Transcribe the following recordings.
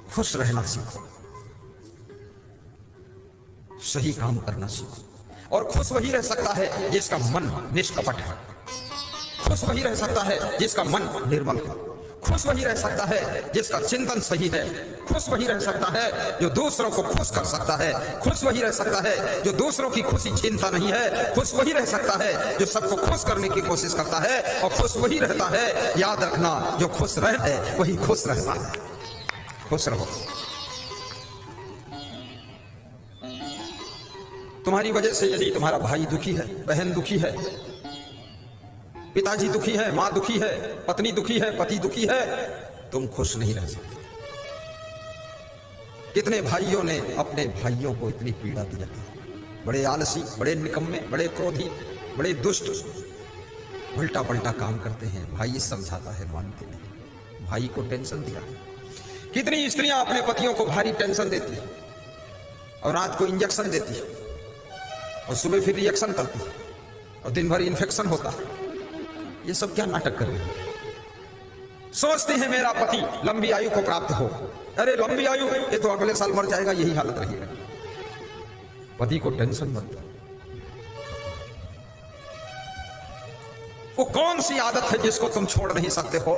खुश रहना सीखो, सही काम करना सीखो। और खुश वही रह सकता है जिसका मन निष्कपट है, खुश वही रह सकता है जिसका मन निर्मल है, खुश वही रह सकता है जिसका चिंतन सही है, खुश वही रह सकता है जो दूसरों को खुश कर सकता है, खुश वही रह सकता है जो दूसरों की खुशी छीनता नहीं है, खुश वही रह सकता है जो सबको खुश करने की कोशिश करता है, और खुश वही रहता है, याद रखना, जो खुश रहता है वही खुश रहता है। खुश रहो। तुम्हारी वजह से यदि तुम्हारा भाई दुखी है, बहन दुखी है, पिताजी दुखी है, मां दुखी है, पत्नी दुखी है, पति दुखी है, तुम खुश नहीं रह सकते। कितने भाइयों ने अपने भाइयों को इतनी पीड़ा दी जाती है, बड़े आलसी, बड़े निकम्मे, बड़े क्रोधी, बड़े दुष्ट, उल्टा पलटा काम करते हैं। भाई समझाता है, मानते नहीं, भाई को टेंशन दिया। कितनी स्त्रियां अपने पतियों को भारी टेंशन देती है और रात को इंजेक्शन देती है और सुबह फिर रिएक्शन करती है और दिन भर इन्फेक्शन होता है। ये सब क्या नाटक कर रहे हैं? सोचते हैं मेरा पति लंबी आयु को प्राप्त हो, अरे लंबी आयु, ये तो अगले साल मर जाएगा, यही हालत रहेगी। पति को टेंशन मत दो। वो कौन सी आदत है जिसको तुम छोड़ नहीं सकते हो?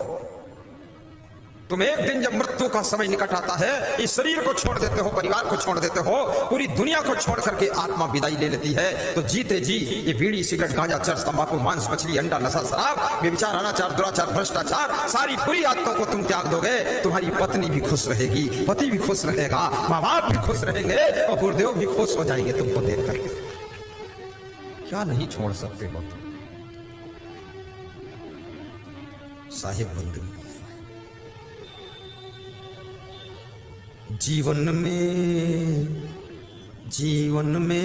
तुम एक दिन जब मृत्यु का समय निकट आता है, इस शरीर को छोड़ देते हो, परिवार को छोड़ देते हो, पूरी दुनिया को छोड़ करके आत्मा विदाई ले लेती है, तो जीते जी ये बीड़ी, सिगरेट, गांजा, चरस, तंबाकू, मांस, मछली, अंडा, नशा, शराब, व्यभिचार, अनाचार, दुराचार, भ्रष्टाचार, सारी बुरी आदतों को तुम त्याग दोगे। तुम्हारी पत्नी भी खुश रहेगी, पति भी खुश रहेगा, माँ बाप भी खुश रहेंगे और गुरुदेव भी खुश हो जाएंगे तुमको देख करके। क्या नहीं छोड़ सकते हो? साहिब बंधु, जीवन में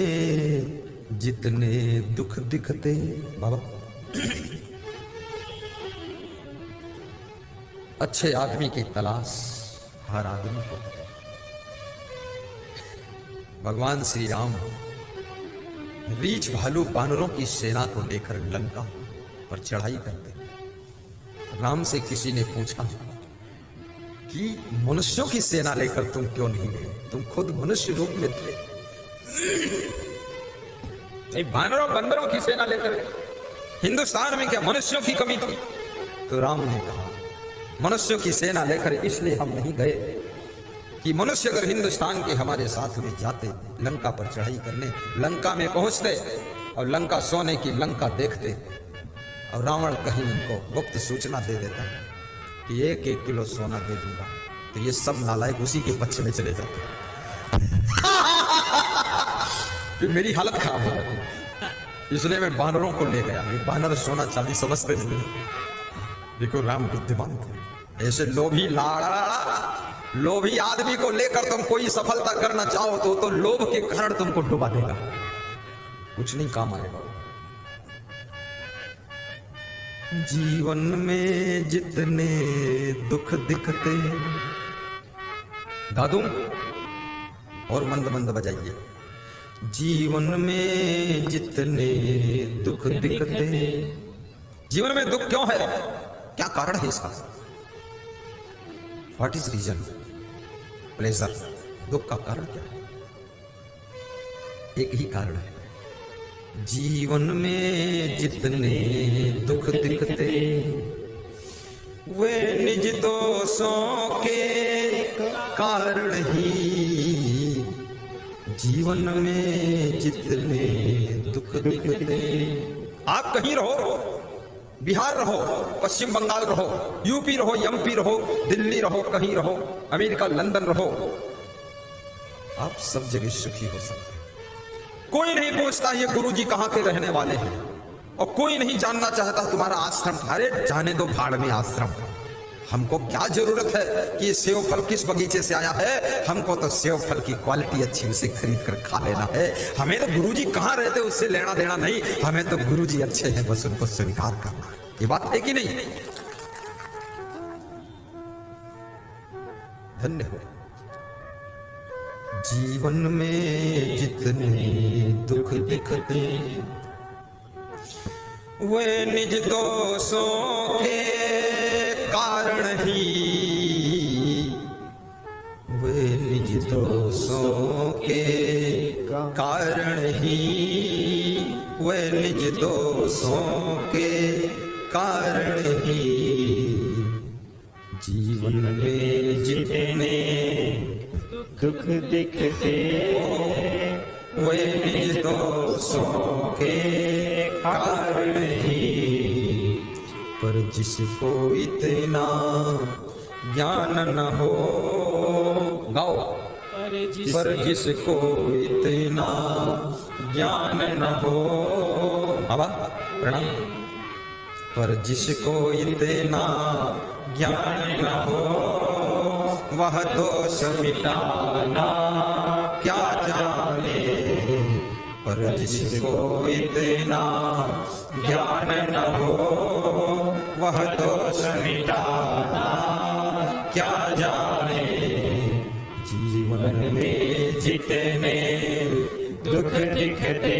जितने दुख दिखते, बाबा अच्छे आदमी की तलाश हर आदमी को है। भगवान श्री राम रीछ भालू बानरों की सेना को लेकर लंका पर चढ़ाई करते। राम से किसी ने पूछा कि मनुष्यों की सेना लेकर तुम क्यों नहीं गए? तुम खुद मनुष्य रूप में थे, बानरों बंदरों की सेना लेकर हिंदुस्तान में क्या मनुष्यों की कमी थी? तो राम ने कहा, मनुष्यों की सेना लेकर इसलिए हम नहीं गए कि मनुष्य अगर हिंदुस्तान के हमारे साथ में जाते, लंका पर चढ़ाई करने, लंका में पहुंचते और लंका सोने की लंका देखते, और रावण कहीं उनको गुप्त सूचना दे देता कि 1-1 किलो सोना दे दूंगा, तो ये सब नालायक उसी के पक्ष में चले जाते। फिर मेरी हालत खराब हो जाती, इसलिए मैं बानरों को ले गया। ये बानर सोना चांदी समझते थे। देखो राम बुद्धिमान थे। ऐसे लोभी लोभी आदमी को लेकर तुम कोई सफलता करना चाहो तो लोभ के कारण तुमको डुबा देगा, कुछ नहीं काम आएगा। जीवन में जितने दुख दिखते, दादू और मंद मंद बजाइए। जीवन में जितने दुख दिखते, जीवन में दुख क्यों है? क्या कारण है इसका? What is reason? प्लेजर, दुख का कारण क्या है? एक ही कारण है, जीवन में जितने दुख दिखते वे निज दोषों के कारण ही, जीवन में जितने दुख दिखते। आप कहीं रहो, बिहार रहो, पश्चिम बंगाल रहो, यूपी रहो, एमपी रहो, दिल्ली रहो, कहीं रहो, अमेरिका, लंदन रहो, आप सब जगह सुखी हो सकते हैं। कोई नहीं पूछता ये गुरुजी कहाँ के रहने वाले हैं, और कोई नहीं जानना चाहता तुम्हारा आश्रम। अरे जाने दो भाड़ में आश्रम, हमको क्या जरूरत है कि ये सेव फल किस बगीचे से आया है? हमको तो सेव फल की क्वालिटी अच्छी उसे खरीद कर खा लेना है। हमें तो गुरुजी कहाँ रहते उससे लेना देना नहीं, हमें तो गुरुजी अच्छे हैं बस उनको स्वीकार करना। ये बात है कि नहीं? धन्य हो। जीवन में जितने दुख दिखते वे निज दोषों के कारण ही, वे निज दोषों के कारण ही, वे निज दोषों के कारण ही जीवन में जितने दुख दिखते वे निज दोषों के कारण ही, पर जिसको इतना ज्ञान न हो, गाओ, पर जिसको इतना ज्ञान न हो, बाबा प्रणाम, पर जिसको इतना ज्ञान न हो, वह दोष मिटाना क्या जाने, पर जिसको इतना ज्ञान न हो, वह दोष मिटाना क्या जाने, जीवन में जितने दुख दिखते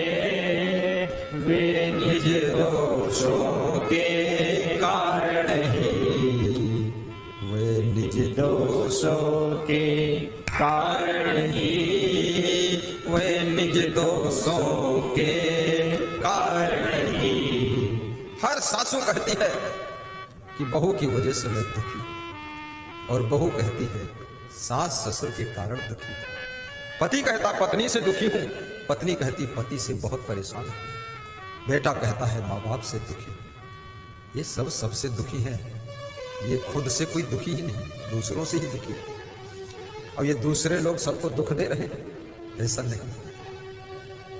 वे निज दोषों के कारण ही, वे निज दोषों के कारण ही, वे निज दोषों के कारण ही। हर सासू कहती है कि बहू की वजह से मैं दुखी, और बहू कहती है सास ससुर के कारण दुखी। पति कहता पत्नी से दुखी हूं, पत्नी कहती पति से बहुत परेशान हूं, बेटा कहता है माँ बाप से दुखी हूं। ये सब सबसे दुखी है, ये खुद से कोई दुखी ही नहीं, दूसरों से ही दुखी है। और ये दूसरे लोग सबको दुख दे रहे हैं, ऐसा नहीं,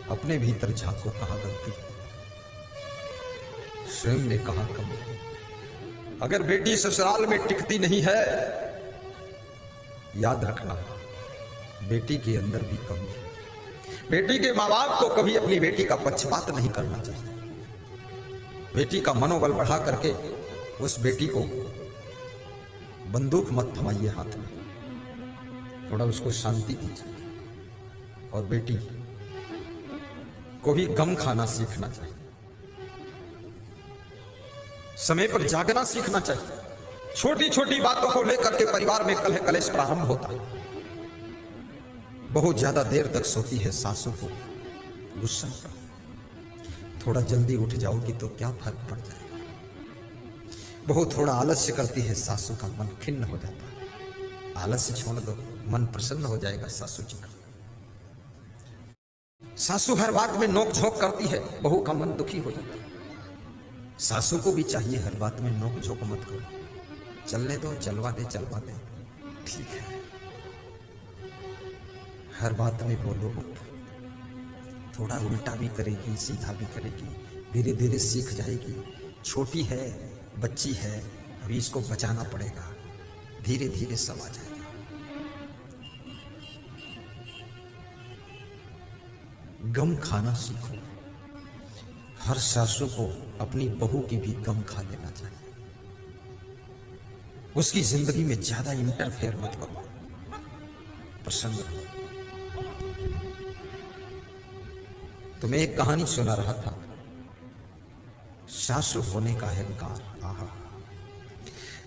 अपने भीतर झांको कहाँ गलती है। स्वयं ने कहा कमी, अगर बेटी ससुराल में टिकती नहीं है, याद रखना बेटी के अंदर भी कमी है। बेटी के माँ बाप को कभी अपनी बेटी का पक्षपात नहीं करना चाहिए। बेटी का मनोबल बढ़ा करके उस बेटी को बंदूक मत थमाइए हाथ में, थोड़ा उसको शांति दीजिए। और बेटी को भी गम खाना सीखना चाहिए, समय पर जागना सीखना चाहिए। छोटी छोटी बातों को लेकर के परिवार में कलह कलेश प्रारंभ होता है। बहुत ज्यादा देर तक सोती है सासू को गुस्सा, थोड़ा जल्दी उठ जाओगी तो क्या फर्क पड़ जाएगा। बहुत थोड़ा आलस्य करती है सासू का मन खिन्न हो जाता है, आलस्य छोड़ दो, मन प्रसन्न हो जाएगा सासू जी का। सासू हर बात में नोक झोंक करती है, बहू का मन दुखी हो जाता है। सासू को भी चाहिए हर बात में नोक झोंक मत करो, चलने दो, चलवा दे ठीक है, हर बात में बोलो मत, थोड़ा उल्टा भी करेगी सीधा भी करेगी, धीरे धीरे सीख जाएगी। छोटी है, बच्ची है, अभी इसको बचाना पड़ेगा, धीरे धीरे सब आ जाएगा। गम खाना सीखो। हर सासू को अपनी बहू की भी गम खा लेना चाहिए। उसकी जिंदगी में ज्यादा इंटरफेयर मत करो, प्रसन्न रहो। तो मैं एक कहानी सुना रहा था, सासू होने का अहंकार। आहा,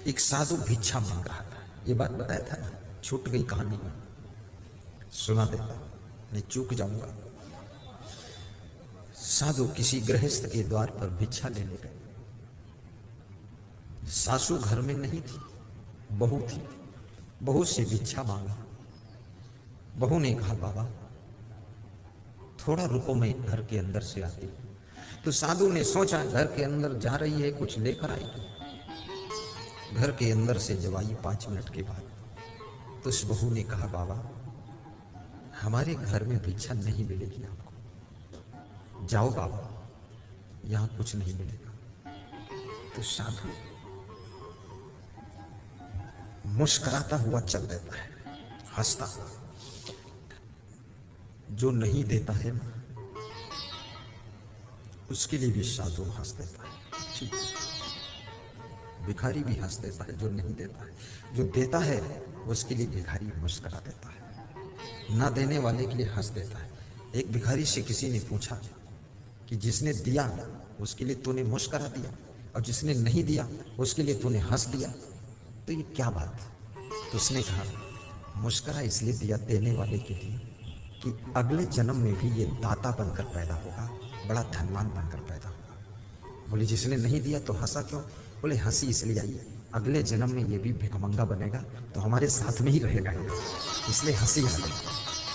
एक साधु भिक्षा मांग रहा था, ये बात बताया था ना, छूट गई कहानी में, सुना देता, मैं चूक जाऊंगा। साधु किसी गृहस्थ के द्वार पर भिक्षा लेने गए। सासू घर में नहीं थी, बहू थी। बहू से भिक्षा मांगा। बहू ने कहा बाबा थोड़ा रुको, मैं घर के अंदर से आती। तो साधु ने सोचा घर के अंदर जा रही है, कुछ लेकर आएगी। घर के अंदर से जब आई 5 मिनट के बाद, तो उस बहू ने कहा बाबा हमारे घर में भिक्षा नहीं मिलेगी आपको, जाओ बाबा, यहां कुछ नहीं मिलेगा। तो साधु मुस्कुराता हुआ चल देता है, हंसता। जो नहीं देता है ना, उसके लिए भी साधु हंस देता है। ठीक है, भिखारी भी हंस देता है जो नहीं देता है। जो देता है उसके लिए भिखारी मुस्कुरा देता है, ना देने वाले के लिए हंस देता है। एक भिखारी से किसी ने पूछा कि जिसने दिया उसके लिए तूने मुस्कुरा दिया, और जिसने नहीं दिया उसके लिए तूने हंस दिया, तो ये क्या बात? तो उसने कहा मुस्कुरा इसलिए दिया देने वाले के लिए कि अगले जन्म में भी ये दाता बनकर पैदा होगा, बड़ा धनवान बनकर पैदा होगा। बोले जिसने नहीं दिया तो हंसा क्यों? बोले हंसी इसलिए आई, अगले जन्म में ये भी भिखमंगा बनेगा तो हमारे साथ में ही रहेगा, इसलिए हंसी आ गई।